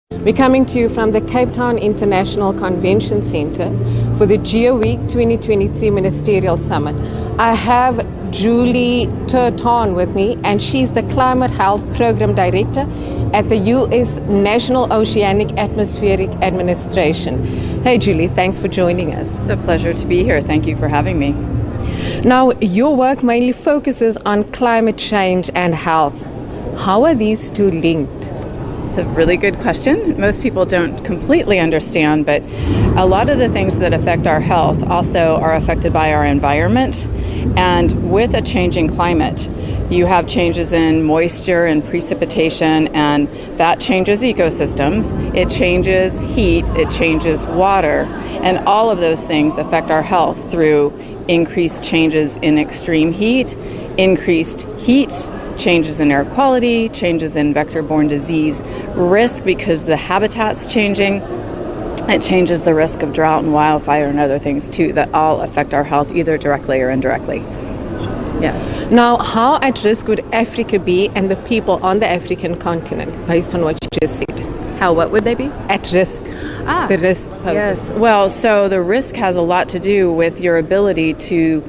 We're coming to you from the Cape Town International Convention Center for the GEO Week 2023 Ministerial Summit. I have Julie Turton with me, and she's the Climate Health Program Director at the U.S. National Oceanic Atmospheric Administration. Hey Julie, thanks for joining us. It's a pleasure to be here. Thank you for having me. Now, your work mainly focuses on climate change and health. How are these two linked? It's a really good question. Most people don't completely understand, but a lot of the things that affect our health also are affected by our environment. And with a changing climate, you have changes in moisture and precipitation, and that changes ecosystems. It changes heat, it changes water, and all of those things affect our health through increased changes in extreme heat, increased heat, changes in air quality, changes in vector-borne disease risk because the habitat's changing. It changes the risk of drought and wildfire and other things too that all affect our health either directly or indirectly. Yeah. Now, how at risk would Africa be and the people on the African continent based on what you just said? How, what would they be? At risk. The risk. Yes. Well, so the risk has a lot to do with your ability to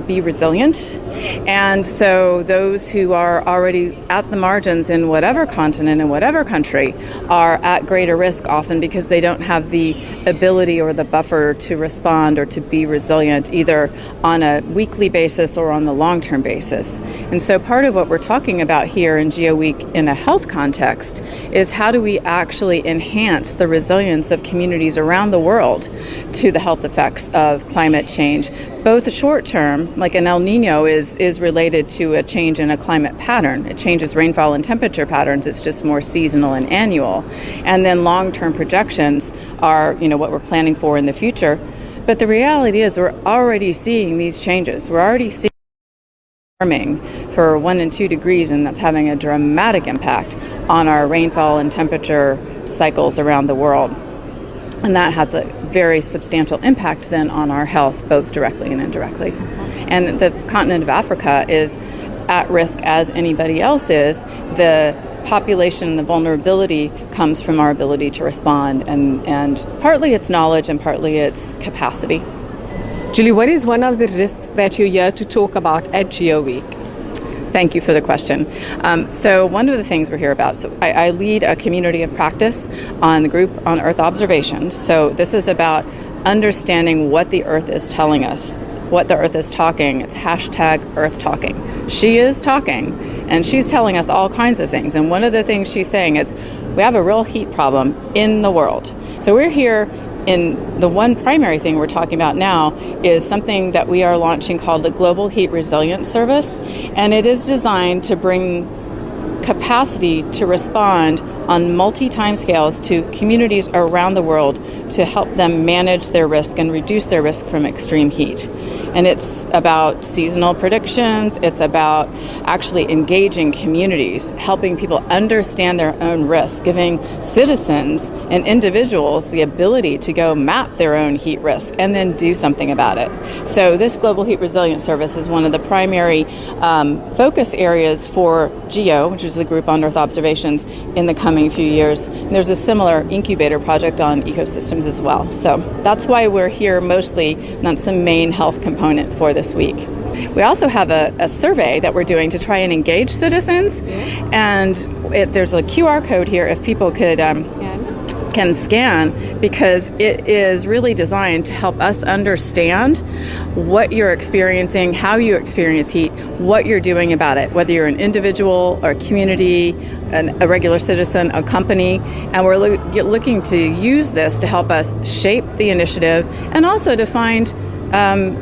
be resilient. And so those who are already at the margins in whatever continent and whatever country are at greater risk often because they don't have the ability or the buffer to respond or to be resilient either on a weekly basis or on the long-term basis. And so part of what we're talking about here in GEO Week in a health context is how do we actually enhance the resilience of communities around the world to the health effects of climate change, both short term, like an El Nino is related to a change in a climate pattern. It changes rainfall and temperature patterns. It's just more seasonal and annual. And then long-term projections are, what we're planning for in the future. But the reality is we're already seeing these changes. We're already seeing warming for 1 and 2 degrees, and that's having a dramatic impact on our rainfall and temperature cycles around the world. And that has a very substantial impact then on our health, both directly and indirectly. And the continent of Africa is at risk as anybody else is. The population, the vulnerability comes from our ability to respond, and partly it's knowledge and partly it's capacity. Julie, what is one of the risks that you're here to talk about at GEO Week? Thank you for the question. So one of the things we're here about, so I lead a community of practice on the group on Earth observations. So this is about understanding what the Earth is telling us, what the Earth is talking. It's #EarthTalking. She is talking, and she's telling us all kinds of things. And one of the things she's saying is we have a real heat problem in the world. So we're here. And the one primary thing we're talking about now is something that we are launching called the Global Heat Resilience Service. And it is designed to bring capacity to respond on multi-time scales to communities around the world to help them manage their risk and reduce their risk from extreme heat. And it's about seasonal predictions. It's about actually engaging communities, helping people understand their own risk, giving citizens and individuals the ability to go map their own heat risk and then do something about it. So this Global Heat Resilience Service is one of the primary focus areas for GEO, which is the group on Earth observations, in the coming few years. And there's a similar incubator project on ecosystems as well. So that's why we're here mostly, and that's the main health component for this week. We also have a survey that we're doing to try and engage citizens, and there's a QR code here if people could can scan, because it is really designed to help us understand what you're experiencing, how you experience heat, what you're doing about it, whether you're an individual or a community, a regular citizen, a company. And we're looking to use this to help us shape the initiative and also to find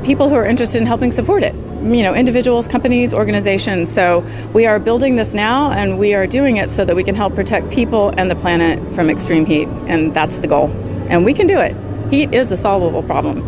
people who are interested in helping support it. Individuals, companies, organizations. So we are building this now, and we are doing it so that we can help protect people and the planet from extreme heat. And that's the goal. And we can do it. Heat is a solvable problem.